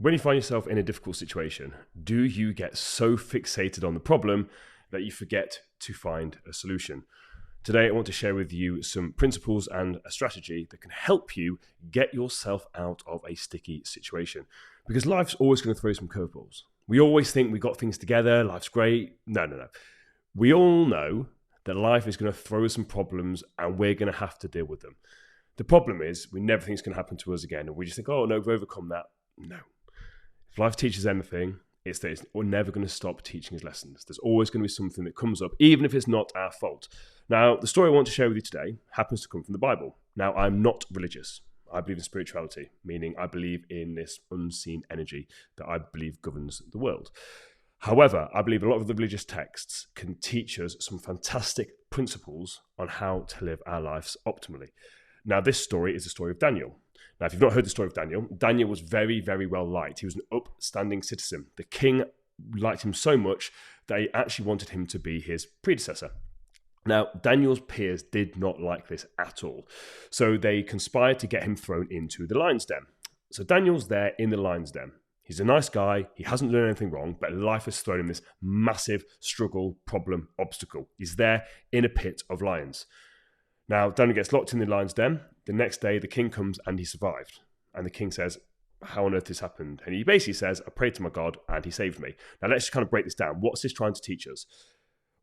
When you find yourself in a difficult situation, do you get so fixated on the problem that you forget to find a solution? Today, I want to share with you some principles and a strategy that can help you get yourself out of a sticky situation. Because life's always going to throw some curveballs. We always think we got things together, life's great. No. We all know that life is going to throw some problems and we're going to have to deal with them. The problem is we never think it's going to happen to us again. And we just think, oh no, we've overcome that. No. If life teaches anything, it's that we're never going to stop teaching us lessons. There's always going to be something that comes up, even if it's not our fault. Now, the story I want to share with you today happens to come from the Bible. Now, I'm not religious. I believe in spirituality, meaning I believe in this unseen energy that I believe governs the world. However, I believe a lot of the religious texts can teach us some fantastic principles on how to live our lives optimally. Now, this story is the story of Daniel. Now, if you've not heard the story of Daniel, Daniel was very, very well liked. He was an upstanding citizen. The king liked him so much that he actually wanted him to be his predecessor. Now, Daniel's peers did not like this at all. So they conspired to get him thrown into the lion's den. So Daniel's there in the lion's den. He's a nice guy. He hasn't done anything wrong, but life has thrown him this massive struggle, problem, obstacle. He's there in a pit of lions. Now, Daniel gets locked in the lion's den. The next day, the king comes and he survived. And the king says, how on earth this happened? And he basically says, I prayed to my God and he saved me. Now, let's just kind of break this down. What's this trying to teach us?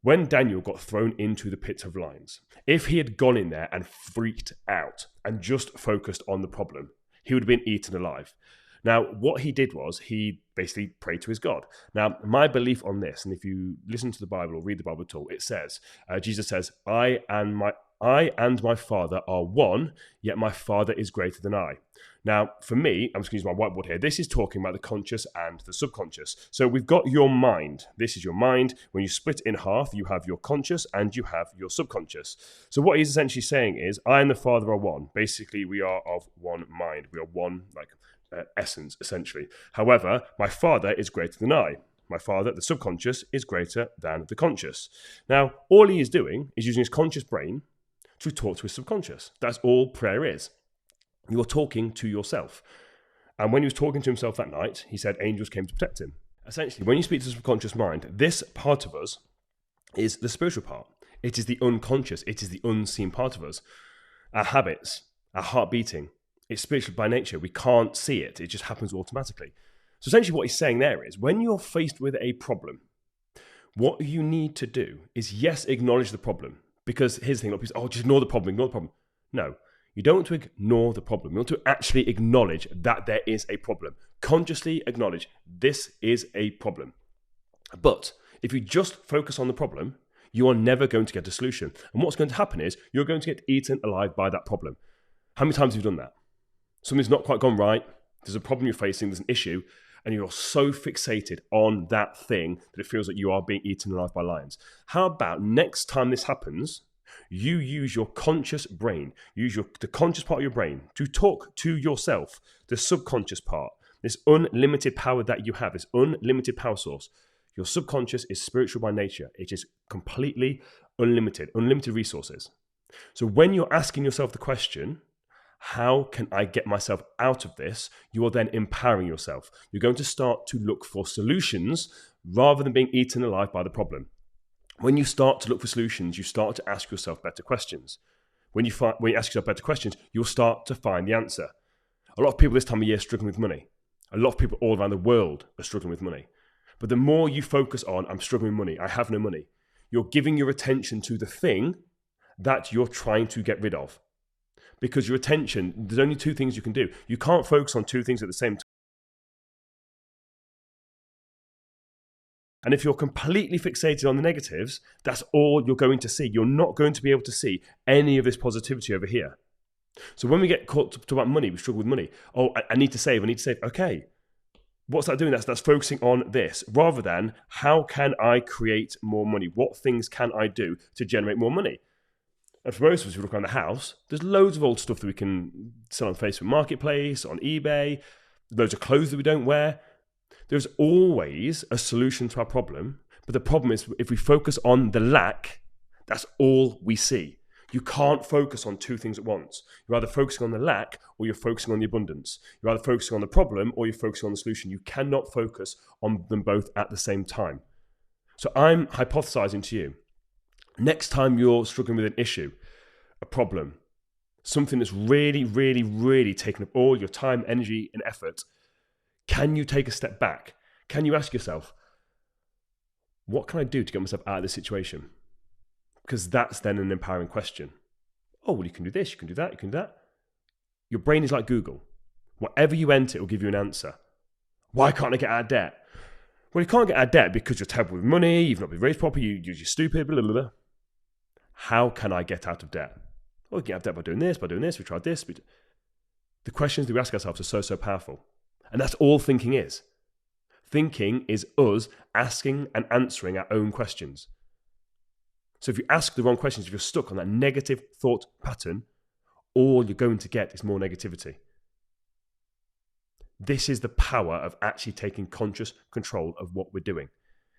When Daniel got thrown into the pit of lions, if he had gone in there and freaked out and just focused on the problem, he would have been eaten alive. Now, what he did was he basically prayed to his God. Now, my belief on this, and if you listen to the Bible or read the Bible at all, it says, Jesus says, I and my Father are one, yet my Father is greater than I. Now, for me, I'm just going to use my whiteboard here. This is talking about the conscious and the subconscious. So we've got your mind. This is your mind. When you split it in half, you have your conscious and you have your subconscious. So what he's essentially saying is, I and the Father are one. Basically, we are of one mind. We are one, essence, essentially. However, my Father is greater than I. My Father, the subconscious, is greater than the conscious. Now, all he is doing is using his conscious brain to talk to his subconscious. That's all prayer is. You're talking to yourself. And when he was talking to himself that night, he said angels came to protect him. Essentially, when you speak to the subconscious mind, this part of us is the spiritual part. It is the unconscious. It is the unseen part of us. Our habits, our heart beating, it's spiritual by nature. We can't see it. It just happens automatically. So essentially what he's saying there is, when you're faced with a problem, what you need to do is, yes, acknowledge the problem. Because here's the thing, a lot of people say, just ignore the problem. No, you don't want to ignore the problem. You want to actually acknowledge that there is a problem. Consciously acknowledge this is a problem. But if you just focus on the problem, you are never going to get a solution. And what's going to happen is you're going to get eaten alive by that problem. How many times have you done that? Something's not quite gone right. There's a problem you're facing. There's an issue. And you're so fixated on that thing that it feels like you are being eaten alive by lions. How about next time this happens, you use your conscious brain, the conscious part of your brain to talk to yourself, the subconscious part, this unlimited power that you have, this unlimited power source. Your subconscious is spiritual by nature. It is completely unlimited resources. So when you're asking yourself the question, how can I get myself out of this? You are then empowering yourself. You're going to start to look for solutions rather than being eaten alive by the problem. When you start to look for solutions, you start to ask yourself better questions. When you ask yourself better questions, you'll start to find the answer. A lot of people this time of year are struggling with money. A lot of people all around the world are struggling with money. But the more you focus on, I'm struggling with money, I have no money, you're giving your attention to the thing that you're trying to get rid of. Because your attention, there's only two things you can do. You can't focus on two things at the same time. And if you're completely fixated on the negatives, that's all you're going to see. You're not going to be able to see any of this positivity over here. So when we get caught to talk about money, we struggle with money. Oh, I need to save. Okay. What's that doing? That's focusing on this rather than how can I create more money? What things can I do to generate more money? And for most of us who look around the house, there's loads of old stuff that we can sell on Facebook Marketplace, on eBay, loads of clothes that we don't wear. There's always a solution to our problem. But the problem is if we focus on the lack, that's all we see. You can't focus on two things at once. You're either focusing on the lack or you're focusing on the abundance. You're either focusing on the problem or you're focusing on the solution. You cannot focus on them both at the same time. So I'm hypothesizing to you, next time you're struggling with an issue, a problem, something that's really, really, really taken up all your time, energy, and effort, can you take a step back? Can you ask yourself, what can I do to get myself out of this situation? Because that's then an empowering question. Oh, well, you can do this, you can do that, you can do that. Your brain is like Google. Whatever you enter, it will give you an answer. Why can't I get out of debt? Well, you can't get out of debt because you're terrible with money, you've not been raised properly, you're stupid, blah, blah, blah. How can I get out of debt? Well, we get out of debt by doing this, we tried this. The questions that we ask ourselves are so powerful. And that's all thinking is. Thinking is us asking and answering our own questions. So if you ask the wrong questions, if you're stuck on that negative thought pattern, all you're going to get is more negativity. This is the power of actually taking conscious control of what we're doing.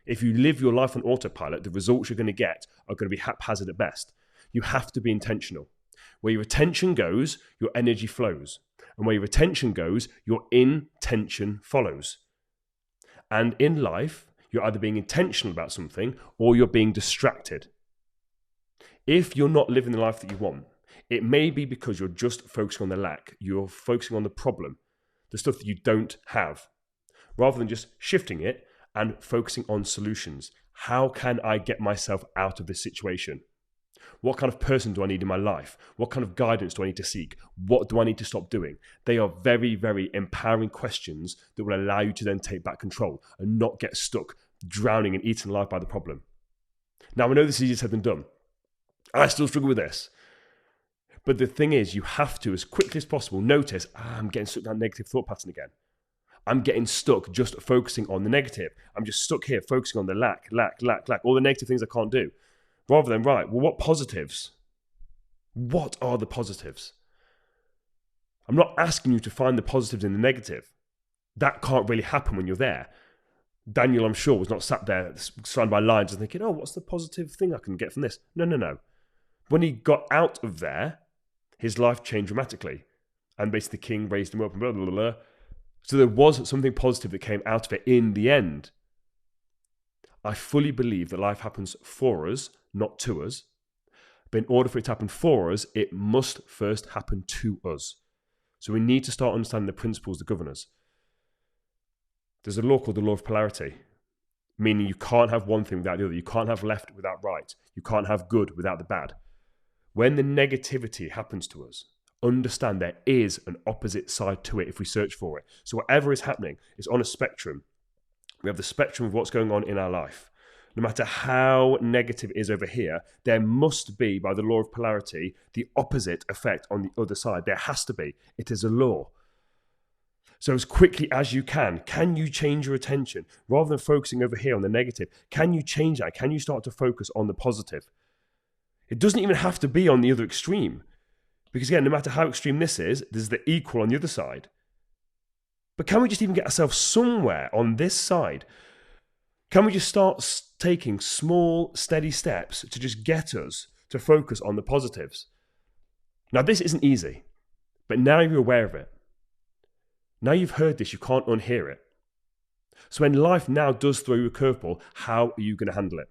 If you live your life on autopilot, the results you're going to get are going to be haphazard at best. You have to be intentional. Where your attention goes, your energy flows. And where your attention goes, your intention follows. And in life, you're either being intentional about something or you're being distracted. If you're not living the life that you want, it may be because you're just focusing on the lack. You're focusing on the problem, the stuff that you don't have, rather than just shifting it and focusing on solutions. How can I get myself out of this situation? What kind of person do I need in my life? What kind of guidance do I need to seek? What do I need to stop doing? They are very, very empowering questions that will allow you to then take back control and not get stuck drowning and eaten alive by the problem. Now, I know this is easier said than done. I still struggle with this. But the thing is, you have to, as quickly as possible, notice, I'm getting stuck in that negative thought pattern again. I'm getting stuck just focusing on the negative. I'm just stuck here focusing on the lack, all the negative things I can't do. Rather than, right, well, what positives? What are the positives? I'm not asking you to find the positives in the negative. That can't really happen when you're there. Daniel, I'm sure, was not sat there surrounded by lions and thinking, oh, what's the positive thing I can get from this? No. When he got out of there, his life changed dramatically. And basically the king raised him up and blah, blah, blah, blah. So there was something positive that came out of it in the end. I fully believe that life happens for us, not to us. But in order for it to happen for us, it must first happen to us. So we need to start understanding the principles that govern us. There's a law called the Law of Polarity, meaning you can't have one thing without the other. You can't have left without right. You can't have good without the bad. When the negativity happens to us, understand there is an opposite side to it if we search for it. So whatever is happening is on a spectrum. We have the spectrum of what's going on in our life. No matter how negative it is over here, there must be, by the law of polarity, the opposite effect on the other side. There has to be. It is a law. So as quickly as you can you change your attention? Rather than focusing over here on the negative, can you change that? Can you start to focus on the positive? It doesn't even have to be on the other extreme. Because again, no matter how extreme this is, there's the equal on the other side. But can we just even get ourselves somewhere on this side? Can we just start taking small, steady steps to just get us to focus on the positives? Now, this isn't easy, but now you're aware of it. Now you've heard this, you can't unhear it. So when life now does throw you a curveball, how are you going to handle it?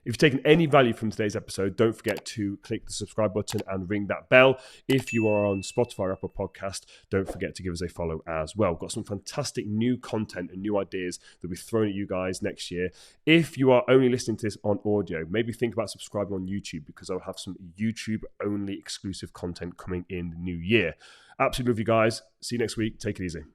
If you've taken any value from today's episode, don't forget to click the subscribe button and ring that bell. If you are on Spotify or Apple Podcast, don't forget to give us a follow as well. We've got some fantastic new content and new ideas that we're throwing at you guys next year. If you are only listening to this on audio, maybe think about subscribing on YouTube, because I'll have some YouTube-only exclusive content coming in the new year. Absolutely love you guys. See you next week. Take it easy.